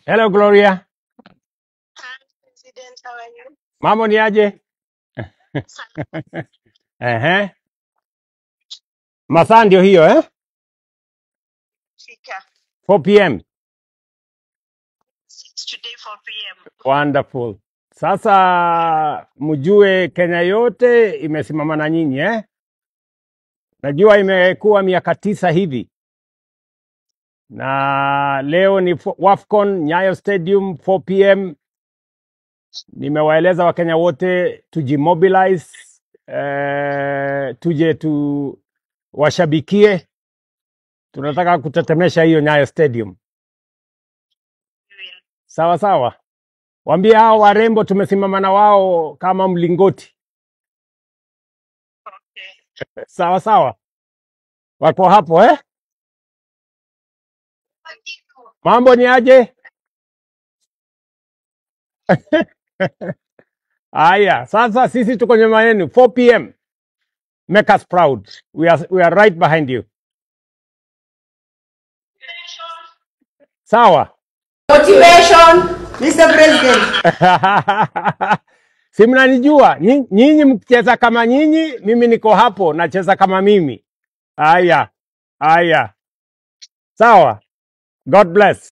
Hello Gloria. Hi, President. How are you? Mambo ni aje? Ehe. Masaa ndio hiyo Fika. 4 p.m. 6 today, 4 p.m. Wonderful. Sasa mjue Kenya yote imesimama na nyinyi Najua imekuwa miaka 9 hivi. Na leo ni WAFCON Nyayo Stadium 4 p.m. Nimewaeleza Wakenya wote tujimobilize, tuje washabikie. Tunataka kutetemesha hiyo Nyayo Stadium. Sawa sawa. Waambie hao warembo tumesimama na wao kama mlingoti. Okay. Sawa sawa. Wako hapo Mambo ni aje? Aya, sasa sisi tuko nyuma yenu 4 p.m. Make us proud. We are right behind you. Sawa. Motivation, Mr. President. Si mnanijua nyinyi mkicheza kama nyinyi, mimi niko hapo nacheza kama mimi. Aya. Sawa. God bless.